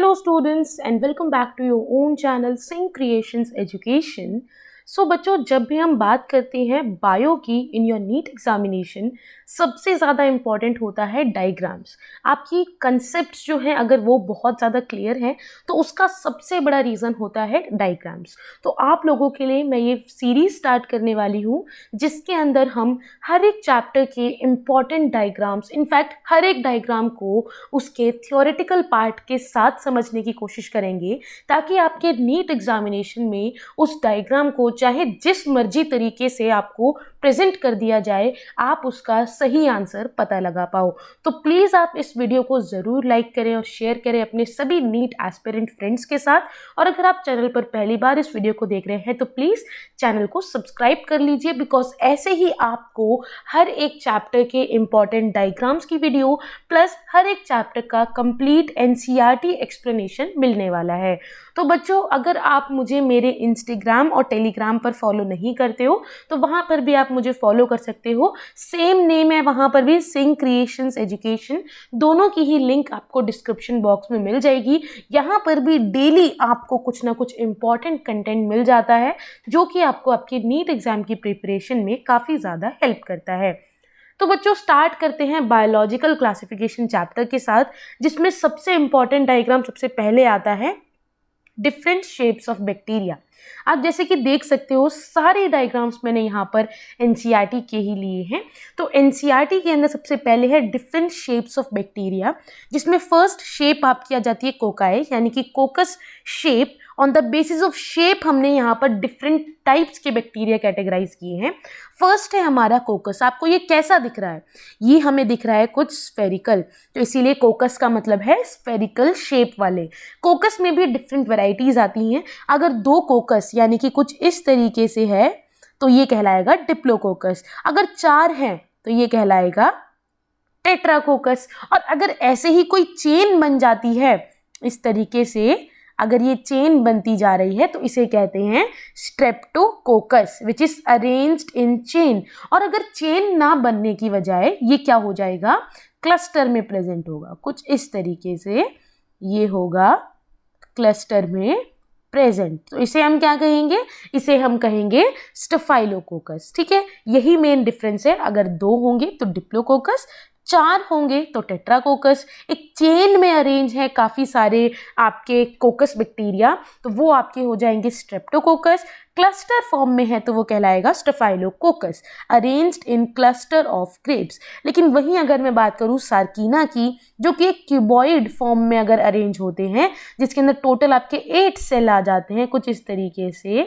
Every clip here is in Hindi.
Hello students and welcome back to your own channel Sing Creations Education। बच्चों, जब भी हम बात करते हैं बायो की इन योर नीट एग्जामिनेशन, सबसे ज़्यादा इम्पॉर्टेंट होता है डायग्राम्स। आपकी कंसेप्ट्स जो हैं अगर वो बहुत ज़्यादा क्लियर हैं तो उसका सबसे बड़ा रीज़न होता है डायग्राम्स। तो आप लोगों के लिए मैं ये सीरीज़ स्टार्ट करने वाली हूँ जिसके अंदर हम हर एक चैप्टर के इम्पॉर्टेंट डायग्राम्स, इनफैक्ट हर एक डायग्राम को उसके थियोरेटिकल पार्ट के साथ समझने की कोशिश करेंगे ताकि आपके नीट एग्जामिनेशन में उस डायग्राम को चाहे जिस मर्जी तरीके से आपको प्रेजेंट कर दिया जाए, आप उसका सही आंसर पता लगा पाओ। तो प्लीज़ आप इस वीडियो को ज़रूर लाइक करें और शेयर करें अपने सभी नीट एस्पिरेंट फ्रेंड्स के साथ। और अगर आप चैनल पर पहली बार इस वीडियो को देख रहे हैं तो प्लीज़ चैनल को सब्सक्राइब कर लीजिए, बिकॉज ऐसे ही आपको हर एक चैप्टर के इम्पॉर्टेंट डायग्राम्स की वीडियो प्लस हर एक चैप्टर का कंप्लीट एनसीईआरटी एक्सप्लेनेशन मिलने वाला है। तो बच्चों, अगर आप मुझे मेरे इंस्टाग्राम और टेलीग्राम पर फॉलो नहीं करते हो तो वहाँ पर भी आप मुझे फॉलो कर सकते हो। सेम नेम है वहाँ पर भी, सिंग क्रिएशंस एजुकेशन। दोनों की ही लिंक आपको डिस्क्रिप्शन बॉक्स में मिल जाएगी। यहाँ पर भी डेली आपको कुछ ना कुछ इम्पॉर्टेंट कंटेंट मिल जाता है जो कि आपको आपके नीट एग्जाम की प्रिपरेशन में काफ़ी ज़्यादा हेल्प करता है। तो बच्चों, स्टार्ट करते हैं बायोलॉजिकल क्लासिफिकेशन चैप्टर के साथ, जिसमें सबसे इम्पॉर्टेंट डायग्राम सबसे पहले आता है डिफरेंट शेप्स ऑफ बैक्टीरिया। आप जैसे कि देख सकते हो सारे डायग्राम्स मैंने यहाँ पर एनसीईआरटी के ही लिए हैं। तो एनसीईआरटी के अंदर सबसे पहले है डिफरेंट शेप्स ऑफ बैक्टीरिया, जिसमें फर्स्ट शेप आपकी आ जाती है कोकाई, यानी कि कोकस shape. On the basis of shape हमने यहाँ पर डिफरेंट टाइप्स के बैक्टीरिया कैटेगराइज किए हैं। फर्स्ट है हमारा कोकस। आपको ये कैसा दिख रहा है? ये हमें दिख रहा है कुछ स्फेरिकल, तो इसीलिए कोकस का मतलब है स्फेरिकल शेप वाले। कोकस में भी डिफरेंट वैरायटीज आती हैं। अगर दो कोकस यानी कि कुछ इस तरीके से है तो ये कहलाएगा डिप्लोकोकस। अगर चार हैं तो ये कहलाएगा टेट्राकोकस। और अगर ऐसे ही कोई चेन बन जाती है इस तरीके से, अगर ये चेन बनती जा रही है तो इसे कहते हैं Streptococcus, which is arranged in chain. और अगर चेन ना बनने की बजाय ये क्या हो जाएगा, क्लस्टर में प्रेजेंट होगा। कुछ इस तरीके से ये होगा क्लस्टर में प्रेजेंट, तो इसे हम क्या कहेंगे? इसे हम कहेंगे स्टेफाइलोकोकस। ठीक है, यही मेन डिफरेंस है। अगर दो होंगे तो डिप्लोकोकस, चार होंगे तो टेट्राकोकस। एक चेन में अरेंज है काफ़ी सारे आपके कोकस बैक्टीरिया तो वो आपके हो जाएंगे स्ट्रेप्टोकोकस। क्लस्टर फॉर्म में है तो वो कहलाएगा staphylococcus, arranged in cluster of grapes. लेकिन वहीं अगर मैं बात करूँ सार्कीना की, जो कि एक क्यूबॉइड फॉर्म में अगर अरेंज होते हैं, जिसके अंदर टोटल आपके 8 सेल आ जाते हैं कुछ इस तरीके से।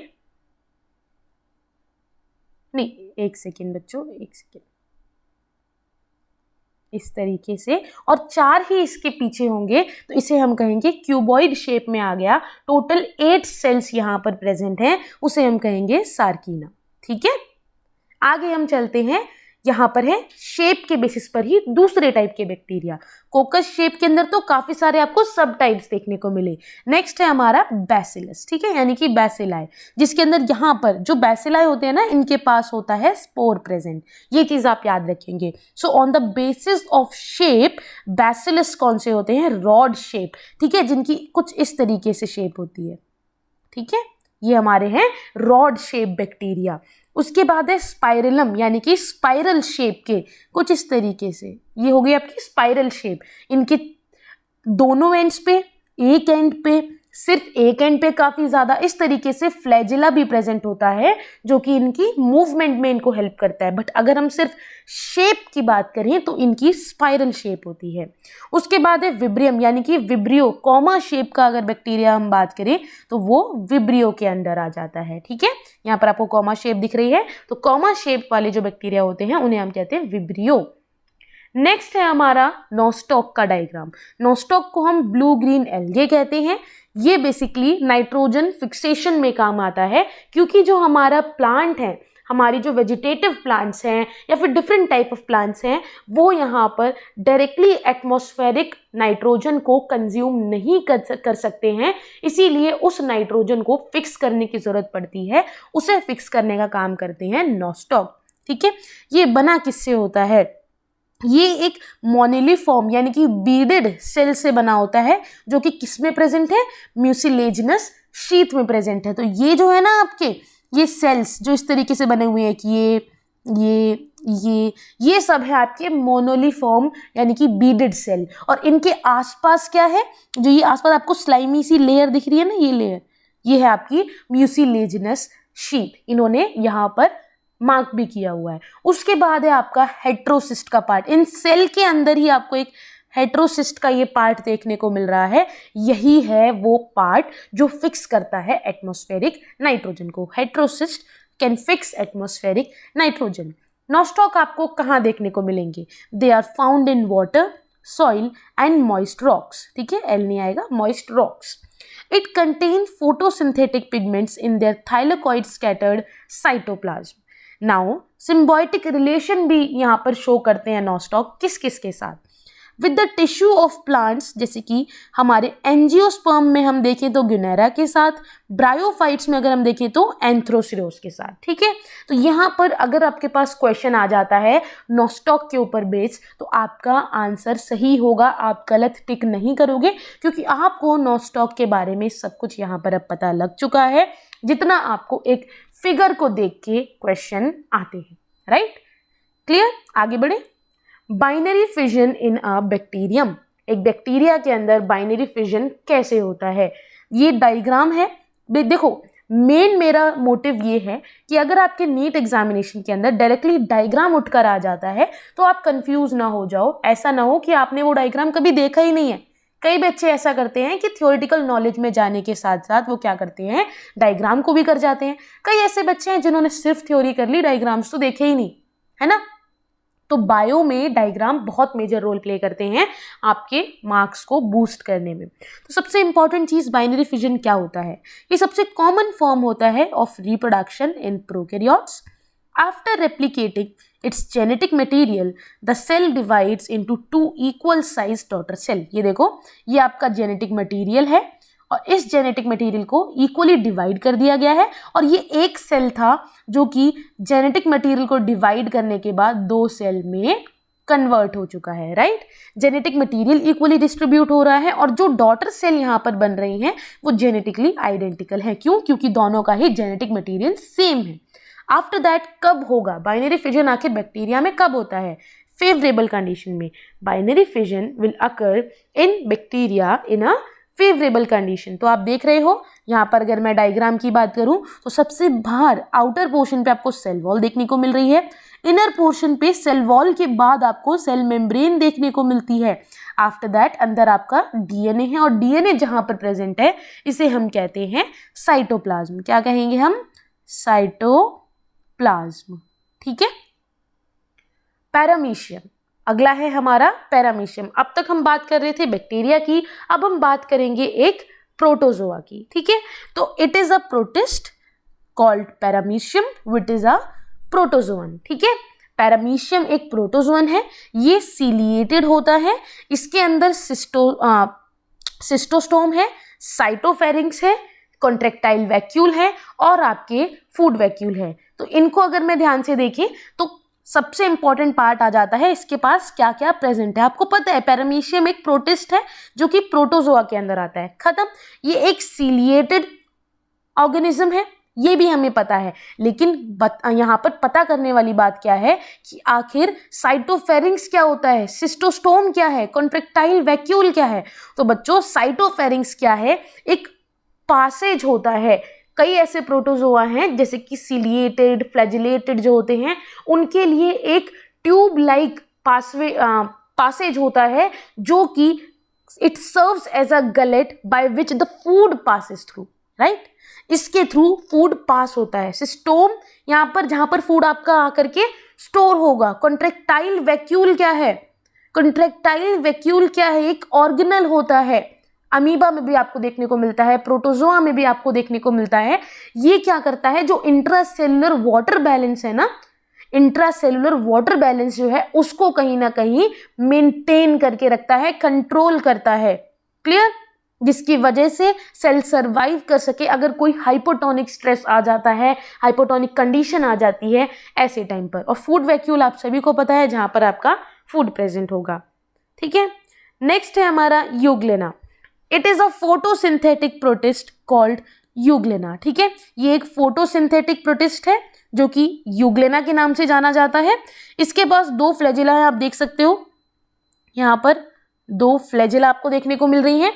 नहीं, एक सेकेंड बच्चों, एक सेकेंड, इस तरीके से, और 4 ही इसके पीछे होंगे तो इसे हम कहेंगे क्यूबॉइड शेप में आ गया। टोटल 8 सेल्स यहाँ पर प्रेजेंट हैं, उसे हम कहेंगे सार्कीना। ठीक है, आगे हम चलते हैं। यहाँ पर है शेप के बेसिस पर ही दूसरे टाइप के बैक्टीरिया। कोकस शेप के अंदर तो काफी सारे आपको सब टाइप्स देखने को मिले। नेक्स्ट है हमारा बैसिलस। ठीक है, यानी कि बैसिलाई, जिसके अंदर यहाँ पर जो बैसिलाई होते हैं ना, इनके पास होता है स्पोर प्रेजेंट। ये चीज आप याद रखेंगे। So on the basis of shape bacillus कौन से होते हैं? Rod shape. ठीक है, जिनकी कुछ इस तरीके से शेप होती है। ठीक है, ये हमारे हैं रॉड शेप बैक्टीरिया। उसके बाद है स्पाइरलम, यानी कि स्पाइरल शेप के कुछ इस तरीके से। ये हो गई आपकी स्पाइरल शेप। इनके दोनों एंड्स पे, एक एंड पे, सिर्फ एक एंड पे काफी ज्यादा इस तरीके से फ्लैजिला भी प्रेजेंट होता है जो कि इनकी मूवमेंट में इनको हेल्प करता है। बट अगर हम सिर्फ शेप की बात करें तो इनकी स्पाइरल शेप होती है। उसके बाद है विब्रियम, यानी कि विब्रियो, कॉमा शेप का अगर बैक्टीरिया हम बात करें तो वो विब्रियो के अंडर आ जाता है। ठीक है, यहाँ पर आपको कॉमा शेप दिख रही है, तो कॉमा शेप वाले जो बैक्टीरिया होते हैं उन्हें हम कहते हैं विब्रियो। नेक्स्ट है हमारा नोस्टॉक का डायग्राम। नोस्टॉक को हम ब्लू ग्रीन एल्गे कहते हैं। ये बेसिकली नाइट्रोजन फिक्सेशन में काम आता है, क्योंकि जो हमारा प्लांट है, हमारी जो वेजिटेटिव प्लांट्स हैं या फिर डिफरेंट टाइप ऑफ प्लांट्स हैं, वो यहाँ पर डायरेक्टली एटमॉस्फेरिक नाइट्रोजन को कंज्यूम नहीं कर सकते हैं। इसीलिए उस नाइट्रोजन को फिक्स करने की जरूरत पड़ती है। उसे फिक्स करने का काम करते हैं नोस्टॉक। ठीक है, ये बना किससे होता है? ये एक मोनेलिफॉर्म यानी कि बीडेड सेल से बना होता है, जो कि किस में प्रेजेंट है, म्यूसिलेजिनस शीथ में प्रेजेंट है। तो ये जो है ना आपके ये सेल्स जो इस तरीके से बने हुए हैं कि ये सब है आपके मोनोलिफॉर्म यानी कि बीडेड सेल। और इनके आसपास क्या है, जो ये आसपास आपको स्लाइमी सी लेयर दिख रही है ना, ये लेयर, ये है आपकी म्यूसिलेजिनस शीथ। इन्होंने यहाँ पर मार्क भी किया हुआ है। उसके बाद है आपका हेट्रोसिस्ट का पार्ट। इन सेल के अंदर ही आपको एक हेट्रोसिस्ट का ये पार्ट देखने को मिल रहा है। यही है वो पार्ट जो फिक्स करता है एटमॉस्फेरिक नाइट्रोजन को। Heterocyst can fix atmospheric nitrogen. Nostoc आपको कहाँ देखने को मिलेंगे, they are found in water, soil and moist rocks. ठीक है, एल नहीं आएगा, moist rocks. It contain photosynthetic pigments in their thylakoid scattered cytoplasm. Now, symbiotic relation भी यहाँ पर शो करते हैं नॉस्टॉक किस किस के साथ, with the tissue of plants, जैसे कि हमारे एंजियोस्पर्म में हम देखें तो ग्यूनेरा के साथ, ब्रायोफाइट्स में अगर हम देखें तो एंथ्रोसिरोस के साथ। ठीक है, तो यहाँ पर अगर आपके पास क्वेश्चन आ जाता है नॉस्टॉक के ऊपर बेस, तो आपका आंसर सही होगा, आप गलत टिक नहीं करोगे, क्योंकि आपको नॉस्टॉक के बारे में सब कुछ यहाँ पर अब पता लग चुका है, जितना आपको एक फिगर को देख के क्वेश्चन आते हैं। राइट, क्लियर, आगे बढ़े। बाइनरी फिजन इन अ बैक्टीरियम, एक बैक्टीरिया के अंदर बाइनरी फिजन कैसे होता है, ये डायग्राम है। देखो, मेन मेरा मोटिव ये है कि अगर आपके नीट एग्जामिनेशन के अंदर डायरेक्टली डायग्राम उठकर आ जाता है तो आप कंफ्यूज ना हो जाओ। ऐसा ना हो कि आपने वो डायग्राम कभी देखा ही नहीं है। कई बच्चे ऐसा करते हैं कि थ्योरेटिकल नॉलेज में जाने के साथ साथ वो क्या करते हैं, डायग्राम को भी कर जाते हैं। कई ऐसे बच्चे हैं जिन्होंने सिर्फ थ्योरी कर ली, डायग्राम्स तो देखे ही नहीं, है ना। तो बायो में डायग्राम बहुत मेजर रोल प्ले करते हैं आपके मार्क्स को बूस्ट करने में। तो सबसे इंपॉर्टेंट चीज बाइनरी फिजन क्या होता है, ये सबसे कॉमन फॉर्म होता है of reproduction in prokaryotes. After replicating its genetic material the cell divides into 2 equal size daughter cell. ये देखो, ये आपका जेनेटिक मटेरियल है और इस जेनेटिक मटेरियल को इक्वली डिवाइड कर दिया गया है। और ये एक सेल था जो कि जेनेटिक मटेरियल को डिवाइड करने के बाद 2 सेल में कन्वर्ट हो चुका है। Right, genetic material equally distribute हो रहा है और जो डॉटर सेल यहाँ पर बन रही हैं वो जेनेटिकली आइडेंटिकल है। क्यों? क्योंकि दोनों का ही जेनेटिक मटेरियल सेम है। आफ्टर दैट कब होगा बाइनरी फिजन, आखिर बैक्टीरिया में कब होता है, फेवरेबल कंडीशन में। Binary fission will occur in bacteria in a favourable condition. तो आप देख रहे हो यहाँ पर, अगर मैं डायग्राम की बात करूं तो सबसे बाहर आउटर पोर्शन पे आपको सेल वॉल देखने को मिल रही है, इनर पोर्शन पे सेल वॉल के बाद आपको सेल मेम्ब्रेन देखने को मिलती है। आफ्टर दैट अंदर आपका डीएनए है और डीएनए जहां पर प्रेजेंट है इसे हम कहते हैं साइटोप्लाज्म। क्या कहेंगे हम? साइटोप्लाज्म। ठीक है, पैरामीशियम अगला है हमारा पैरामीशियम। अब तक हम बात कर रहे थे बैक्टीरिया की, अब हम बात करेंगे एक प्रोटोजोआ की। ठीक है, तो it is a protist called paramecium which is a protozoan. ठीक है, पैरामीशियम एक प्रोटोजोअन है, ये सीलिएटेड होता है, इसके अंदर सिस्टोस्टोम है, साइटोफेरिंक्स है, कॉन्ट्रेक्टाइल वैक्यूल है और आपके फूड वैक्यूल है। तो इनको अगर मैं ध्यान से देखें तो सबसे इंपॉर्टेंट पार्ट आ जाता है, इसके पास क्या क्या प्रेजेंट है। आपको पता है पैरामीशियम एक प्रोटिस्ट है जो कि प्रोटोजोआ के अंदर आता है, खत्म। ये एक सीलिएटेड ऑर्गेनिज्म है, ये भी हमें पता है, लेकिन यहाँ पर पता करने वाली बात क्या है कि आखिर साइटोफेरिंक्स क्या होता है, सिस्टोस्टोम क्या है, कॉन्ट्रेक्टाइल वैक्यूल क्या है। तो बच्चों साइटोफेरिंक्स क्या है, एक पासेज होता है। कई ऐसे प्रोटोजोआ हैं जैसे कि सीलिएटेड, फ्लैजिलेटेड जो होते हैं, उनके लिए एक ट्यूब लाइक पासेज होता है जो कि it serves as a gullet by which the food passes through. Right, इसके थ्रू फूड पास होता है। सिस्टोम यहाँ पर जहां पर फूड आपका आकर के स्टोर होगा। कॉन्ट्रेक्टाइल वैक्यूल क्या है? कॉन्ट्रेक्टाइल वैक्यूल क्या है? एक ऑर्गेनल होता है, अमीबा में भी आपको देखने को मिलता है, प्रोटोजोआ में भी आपको देखने को मिलता है। ये क्या करता है, जो इंट्रासेलुलर वाटर बैलेंस है ना, इंट्रासेलुलर वाटर बैलेंस जो है उसको कहीं ना कहीं मेंटेन करके रखता है, कंट्रोल करता है। क्लियर, जिसकी वजह से सेल सरवाइव कर सके अगर कोई हाइपोटोनिक स्ट्रेस आ जाता है, हाइपोटोनिक कंडीशन आ जाती है ऐसे टाइम पर। और फूड वैक्यूल आप सभी को पता है, जहां पर आपका फूड प्रेजेंट होगा। ठीक है, नेक्स्ट है हमारा euglena. It is a photosynthetic protist called euglena. ठीक है, ये एक फोटोसिंथेटिक प्रोटिस्ट है जो कि यूग्लेना के नाम से जाना जाता है। इसके पास 2 फ्लैजिला है, आप देख सकते हो यहाँ पर 2 फ्लैजिला आपको देखने को मिल रही हैं।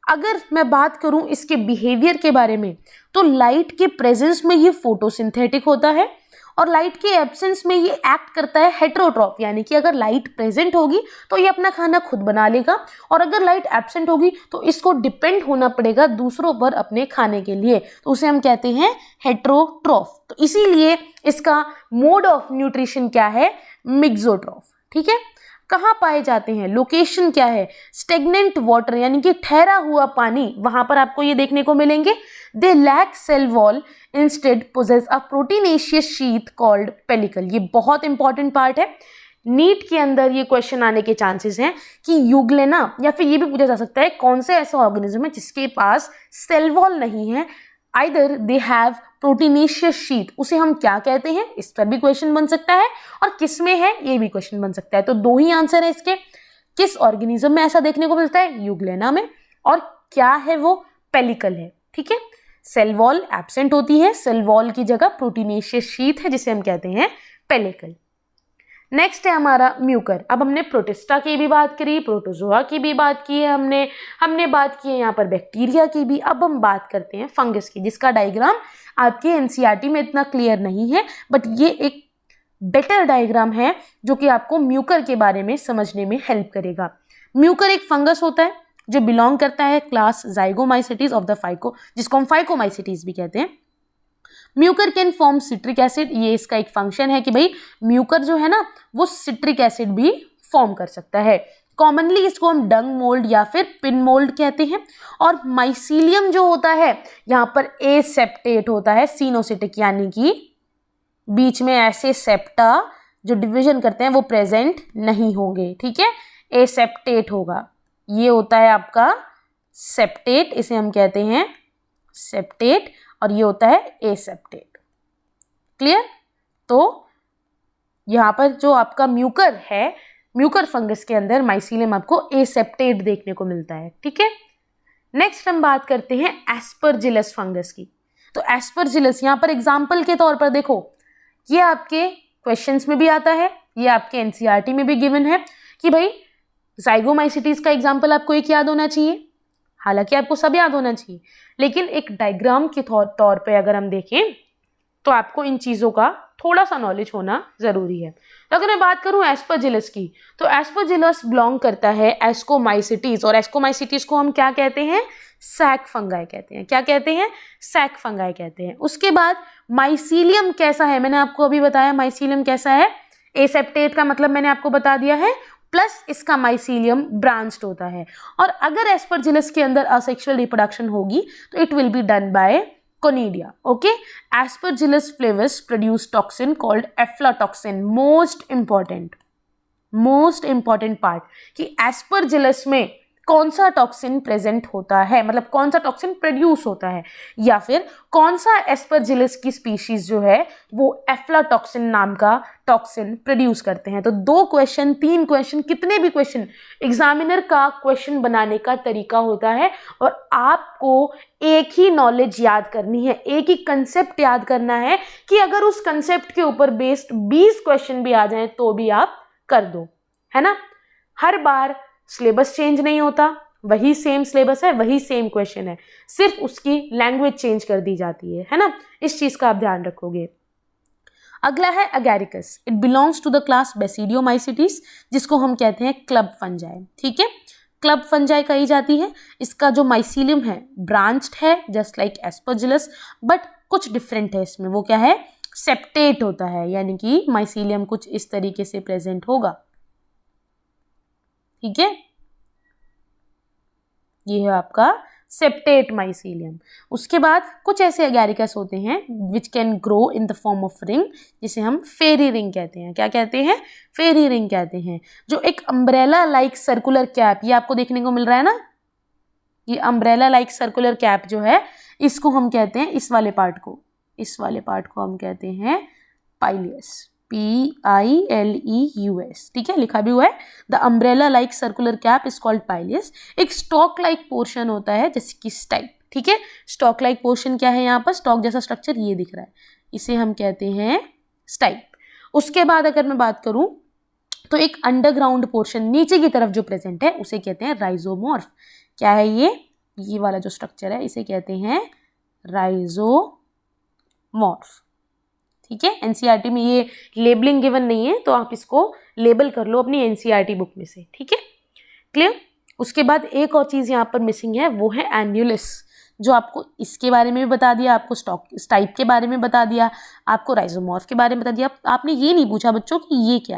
अगर मैं बात करूं इसके बिहेवियर के बारे में, तो लाइट के प्रेजेंस में ये फोटोसिंथेटिक होता है और लाइट के एब्सेंस में ये एक्ट करता है हेटेरोट्रॉफ, यानी कि अगर लाइट प्रेजेंट होगी तो ये अपना खाना खुद बना लेगा और अगर लाइट एब्सेंट होगी तो इसको डिपेंड होना पड़ेगा दूसरों पर अपने खाने के लिए, तो उसे हम कहते हैं हेटेरोट्रॉफ। तो इसीलिए इसका मोड ऑफ न्यूट्रिशन क्या है, मिक्सोट्रॉफ। ठीक है, कहाँ पाए जाते हैं, लोकेशन क्या है, स्टेगनेंट वाटर यानी कि ठहरा हुआ पानी, वहां पर आपको ये देखने को मिलेंगे। They lack cell wall, instead possess a proteinaceous sheath called pellicle. ये बहुत इंपॉर्टेंट पार्ट है, नीट के अंदर ये क्वेश्चन आने के चांसेस हैं कि यूग्लेना, या फिर ये भी पूछा जा सकता है कौन से ऐसा ऑर्गेनिज्म है जिसके पास सेल वॉल नहीं है, either they have proteinaceous sheath, उसे हम क्या कहते हैं, इस पर भी क्वेश्चन बन सकता है, और किस में है ये भी क्वेश्चन बन सकता है। तो 2 ही आंसर है इसके, किस ऑर्गेनिज्म में ऐसा देखने को मिलता है, यूग्लेना में, और क्या है वो, पेलिकल है। ठीक है, सेल वॉल एब्सेंट होती है, सेल वॉल की जगह प्रोटीनेशियस शीथ है जिसे हम कहते हैं पेलिकल। नेक्स्ट है हमारा म्यूकर। अब हमने प्रोटिस्टा की भी बात करी, प्रोटोजोआ की भी बात की है, हमने बात की है यहाँ पर बैक्टीरिया की भी। अब हम बात करते हैं फंगस की, जिसका डायग्राम आपके एनसीईआरटी में इतना क्लियर नहीं है, बट ये एक बेटर डायग्राम है जो कि आपको म्यूकर के बारे में समझने में हेल्प करेगा। म्यूकर एक फंगस होता है जो बिलोंग करता है क्लास जाइगोमाइसेटीज ऑफ द फाइको, जिसको हम फाइकोमाइसेटीज भी कहते हैं। Mucor can form citric acid, ये इसका एक फंक्शन है कि भाई म्यूकर जो है ना वो सिट्रिक एसिड भी फॉर्म कर सकता है। कॉमनली इसको हम डंग मोल्ड या फिर पिन मोल्ड कहते हैं। और माइसीलियम जो होता है यहाँ पर एसेप्टेट होता है, सिनोसिटिक, यानी कि बीच में ऐसे सेप्टा जो डिवीजन करते हैं वो प्रेजेंट नहीं होंगे। ठीक है, एसेप्टेट होगा, ये होता है आपका सेप्टेट, इसे हम कहते हैं सेप्टेट, और ये होता है एसेप्टेट। क्लियर? तो यहाँ पर जो आपका म्यूकर है, म्यूकर फंगस के अंदर माइसीलियम आपको एसेप्टेट देखने को मिलता है। ठीक है, नेक्स्ट हम बात करते हैं एस्परजिलस फंगस की। तो एस्परजिलस यहाँ पर एग्जाम्पल के तौर पर देखो, ये आपके क्वेश्चंस में भी आता है, ये आपके एनसीईआरटी में भी गिवन है कि भाई जाइगोमाइसेटीज का एग्जाम्पल आपको एक याद होना चाहिए, हालांकि आपको सब याद होना चाहिए, लेकिन एक डायग्राम के तौर पे अगर हम देखें तो आपको इन चीज़ों का थोड़ा सा नॉलेज होना ज़रूरी है। तो अगर मैं बात करूं एस्परजिलस की, तो एस्परजिलस बिलोंग करता है एस्कोमाइसिटीज, और एस्कोमाइसिटीज को हम क्या कहते हैं, सैक फंगाई कहते हैं। क्या कहते हैं, सैक फंगाई कहते हैं। उसके बाद माइसीलियम कैसा है, मैंने आपको अभी बताया माइसीलियम कैसा है, एसेप्टेट का मतलब मैंने आपको बता दिया है, प्लस इसका माइसीलियम ब्रांच्ड होता है। और अगर एस्परजिलस के अंदर असेक्सुअल रिप्रोडक्शन होगी तो it will be done by conidia. Okay, Aspergillus फ्लेवस produce toxin called aflatoxin. Most important part कि एस्परजिलस में कौन सा टॉक्सिन प्रेजेंट होता है, मतलब कौन सा टॉक्सिन प्रोड्यूस होता है, या फिर कौन सा एस्परजिलस की स्पीशीज जो है वो एफ्लाटॉक्सिन नाम का टॉक्सिन प्रोड्यूस करते हैं। तो 2 क्वेश्चन, 3 क्वेश्चन, कितने भी क्वेश्चन, एग्जामिनर का क्वेश्चन बनाने का तरीका होता है, और आपको एक ही नॉलेज याद करनी है, एक ही कंसेप्ट याद करना है कि अगर उस कंसेप्ट के ऊपर बेस्ड 20 क्वेश्चन भी आ जाएं तो भी आप कर दो, है ना। हर बार सिलेबस चेंज नहीं होता, वही सेम सिलेबस है, वही सेम क्वेश्चन है, सिर्फ उसकी लैंग्वेज चेंज कर दी जाती है ना। इस चीज का आप ध्यान रखोगे। अगला है Agaricus. It belongs to the class Basidiomycetes, जिसको हम कहते हैं क्लब फंजाई। ठीक है, क्लब फंजाई कही जाती है। इसका जो माइसीलियम है ब्रांच्ड है जस्ट लाइक एस्परजिलस, बट कुछ डिफरेंट है इसमें। वो क्या है, सेप्टेट होता है, यानी कि माइसीलियम कुछ इस तरीके से प्रेजेंट होगा। ठीक है, ये है आपका सेप्टेट माइसीलियम। उसके बाद कुछ ऐसे अगैरिकस होते हैं which can grow in the form of ring, जिसे हम फेरी रिंग कहते हैं। क्या कहते हैं, फेरी रिंग कहते हैं। जो एक अम्ब्रेला लाइक सर्कुलर कैप, ये आपको देखने को मिल रहा है ना, ये अम्ब्रेला लाइक सर्कुलर कैप जो है, इसको हम कहते हैं, इस वाले पार्ट को हम कहते हैं पाइलियस। PILEUS, ठीक है, लिखा भी हुआ है। The umbrella like circular cap is called पाइलियस। एक स्टॉक लाइक पोर्शन होता है जैसे कि स्टाइप, ठीक है। स्टॉक लाइक पोर्शन क्या है, यहाँ पर स्टॉक जैसा स्ट्रक्चर ये दिख रहा है, इसे हम कहते हैं स्टाइप। उसके बाद अगर मैं बात करूं तो एक अंडरग्राउंड पोर्शन नीचे की तरफ जो प्रेजेंट है उसे कहते हैं राइजोमॉर्फ। क्या है ये वाला जो स्ट्रक्चर है इसे कहते हैं राइजोमॉर्फ, ठीक है। एनसीईआरटी में ये लेबलिंग गिवन नहीं है, तो आप इसको लेबल कर लो अपनी एनसीईआरटी बुक में से, ठीक है, क्लियर। उसके बाद एक और चीज़ यहाँ पर मिसिंग है, वो है एन्युलस, जो आपको इसके बारे में भी बता दिया, आपको स्टाइप के बारे में बता दिया, आपको राइजोमॉर्फ के बारे में बता दिया। आपने ये नहीं पूछा बच्चों कि ये क्या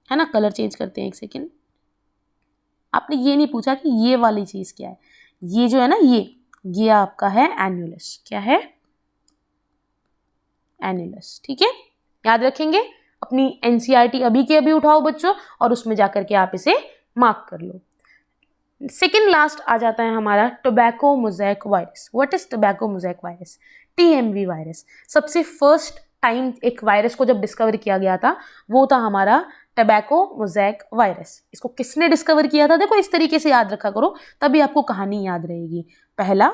है ना। कलर चेंज करते हैं एक सेकेंड। आपने ये नहीं पूछा कि ये वाली चीज़ क्या है। ये जो है ना ये आपका है एन्युलस। क्या है? एन्युलस, ठीक है। याद रखेंगे, अपनी एनसीईआरटी अभी के अभी उठाओ बच्चों और उसमें जाकर के आप इसे मार्क कर लो। सेकेंड लास्ट आ जाता है हमारा tobacco mosaic virus. What is tobacco mosaic virus? TMV virus. सबसे फर्स्ट टाइम एक वायरस को जब डिस्कवर किया गया था वो था हमारा टोबैको मोज़ेक वायरस। इसको किसने डिस्कवर किया था? देखो इस तरीके से याद रखा करो, तभी आपको कहानी याद रहेगी। पहला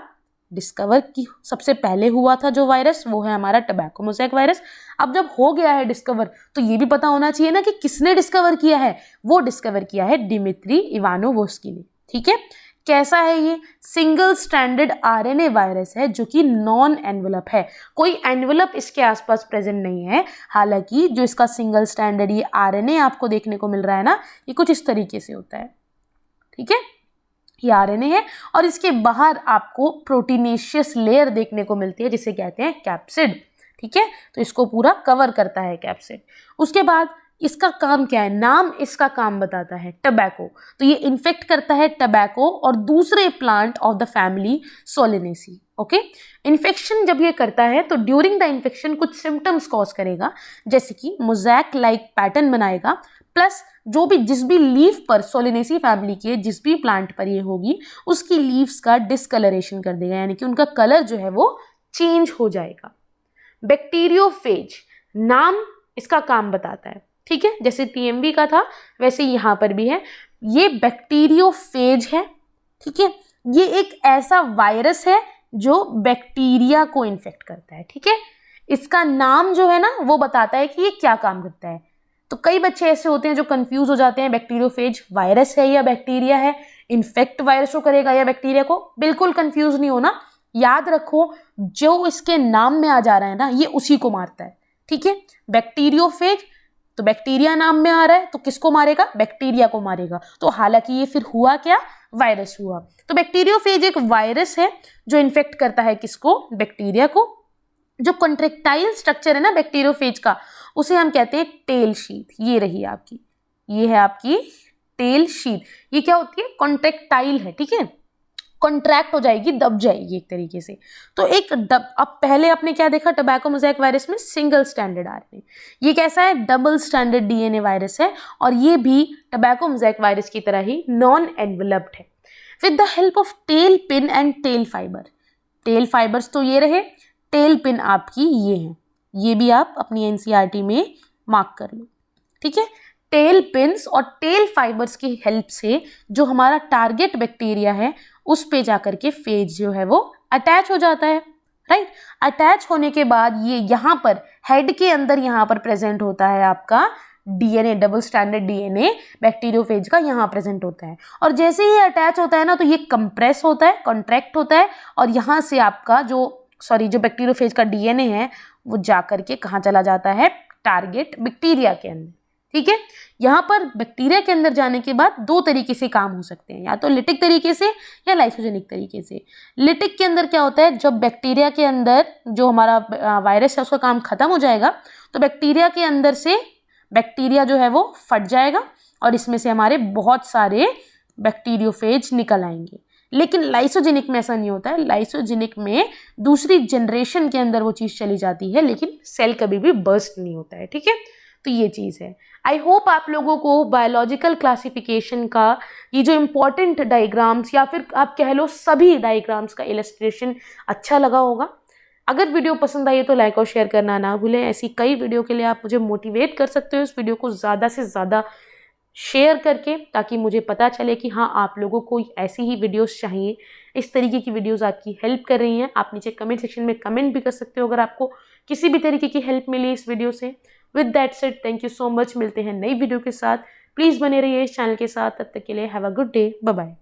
डिस्कवर की सबसे पहले हुआ था जो वायरस, वो है हमारा टोबैको मोज़ेक वायरस। अब जब हो गया है डिस्कवर तो ये भी पता होना चाहिए ना कि किसने डिस्कवर किया है। वो डिस्कवर किया है डिमित्री इवानोवस्की ने, ठीक है। कैसा है ये? सिंगल स्ट्रैंडेड RNA वायरस है जो कि नॉन एनवेलप है। कोई एनवेलप इसके आसपास प्रेजेंट नहीं है। हालांकि जो इसका सिंगल स्ट्रैंडेड ये RNA आपको देखने को मिल रहा है ना, ये कुछ इस तरीके से होता है, ठीक है। ये RNA है और इसके बाहर आपको प्रोटीनेशियस लेयर देखने को मिलती है जिसे कहते हैं कैप्सिड, ठीक है। तो इसको पूरा कवर करता है कैप्सिड। उसके बाद इसका काम क्या है? नाम इसका काम बताता है, टबैको। तो ये इन्फेक्ट करता है टबैको और दूसरे plant of the family Solanaceae, okay. Infection जब ये करता है तो ड्यूरिंग द इन्फेक्शन कुछ सिम्टम्स कॉज करेगा, जैसे कि मोज़ेक लाइक पैटर्न बनाएगा, प्लस जो भी जिस भी लीफ पर सोलेनेसी फैमिली के जिस भी प्लांट पर ये होगी उसकी लीव्स का डिस्कलरेशन कर देगा, यानी कि उनका कलर जो है वो चेंज हो जाएगा। बैक्टीरियोफेज नाम इसका काम बताता है, ठीक है। जैसे TMV का था वैसे यहाँ पर भी है, ये बैक्टीरियोफेज है, ठीक है। ये एक ऐसा वायरस है जो बैक्टीरिया को इन्फेक्ट करता है, ठीक है। इसका नाम जो है ना वो बताता है कि ये क्या काम करता है। तो कई बच्चे ऐसे होते हैं जो कंफ्यूज हो जाते हैं, बैक्टीरियोफेज वायरस है या बैक्टीरिया है, इन्फेक्ट वायरस को करेगा या बैक्टीरिया को। बिल्कुल कंफ्यूज नहीं होना, याद रखो जो इसके नाम में आ जा रहा है ना ये उसी को मारता है, ठीक है। बैक्टीरियोफेज तो बैक्टीरिया नाम में आ रहा है तो किसको मारेगा? बैक्टीरिया को मारेगा। तो हालांकि ये फिर हुआ क्या? वायरस हुआ। तो बैक्टीरियोफेज एक वायरस है जो इन्फेक्ट करता है किसको? बैक्टीरिया को। जो कॉन्ट्रेक्टाइल स्ट्रक्चर है ना बैक्टीरियोफेज का उसे हम कहते हैं टेल शीथ। ये रही आपकी, ये है आपकी टेल शीथ। ये क्या होती है? कॉन्ट्रेक्टाइल है, ठीक है। कॉन्ट्रैक्ट हो जाएगी, दब जाएगी एक तरीके से। तो एक अब पहले आपने क्या देखा टोबैको मोज़ेक वायरस में? Single stranded RNA। ये कैसा है? डबल स्ट्रैंडेड DNA वायरस है और ये भी टोबैको मोज़ेक वायरस की तरह ही नॉन एनवेलप्ड है। With the help of tail pin and tail fiber. Tail fibers तो ये रहे, टेल पिन आपकी ये है, ये भी आप अपनी एनसीईआरटी में मार्क कर लो, ठीक है। टेल पिन्स और टेल फाइबर्स की हेल्प से जो हमारा टारगेट बैक्टीरिया है उस पे जाकर के फेज जो है वो अटैच हो जाता है, राइट। अटैच होने के बाद ये यहाँ पर हेड के अंदर यहाँ पर प्रेजेंट होता है आपका DNA, double standard DNA bacteriophage का यहाँ प्रेजेंट होता है। और जैसे ही अटैच होता है ना तो ये कंप्रेस होता है, कॉन्ट्रैक्ट होता है और यहाँ से आपका जो बैक्टीरियोफेज का DNA है वो जाकर के कहाँ चला जाता है? टारगेट बैक्टीरिया के अंदर, ठीक है। यहाँ पर बैक्टीरिया के अंदर जाने के बाद दो तरीके से काम हो सकते हैं, या तो लिटिक तरीके से या लाइसोजेनिक तरीके से। लिटिक के अंदर क्या होता है? जब बैक्टीरिया के अंदर जो हमारा वायरस है उसका काम खत्म हो जाएगा तो बैक्टीरिया के अंदर से बैक्टीरिया जो है वो फट जाएगा और इसमें से हमारे बहुत सारे बैक्टीरियोफेज निकल आएंगे। लेकिन लाइसोजेनिक में ऐसा नहीं होता है। लाइसोजेनिक में दूसरी जनरेशन के अंदर वो चीज़ चली जाती है लेकिन सेल कभी भी बर्स्ट नहीं होता है, ठीक है। तो ये चीज़ है। आई होप आप लोगों को बायोलॉजिकल क्लासिफिकेशन का ये जो इम्पोर्टेंट डायग्राम्स या फिर आप कह लो सभी डायग्राम्स का इलस्ट्रेशन अच्छा लगा होगा। अगर वीडियो पसंद आई है तो लाइक और शेयर करना ना भूलें। ऐसी कई वीडियो के लिए आप मुझे मोटिवेट कर सकते हो इस वीडियो को ज़्यादा से ज़्यादा शेयर करके, ताकि मुझे पता चले कि हाँ, आप लोगों को ऐसी ही वीडियोस चाहिए, इस तरीके की वीडियोस आपकी हेल्प कर रही हैं। आप नीचे कमेंट सेक्शन में कमेंट भी कर सकते हो अगर आपको किसी भी तरीके की हेल्प मिली इस वीडियो से। With that said, thank you so much. मिलते हैं नई वीडियो के साथ। प्लीज़ बने रहिए इस चैनल के साथ। तब तक के लिए have a good day. Bye bye.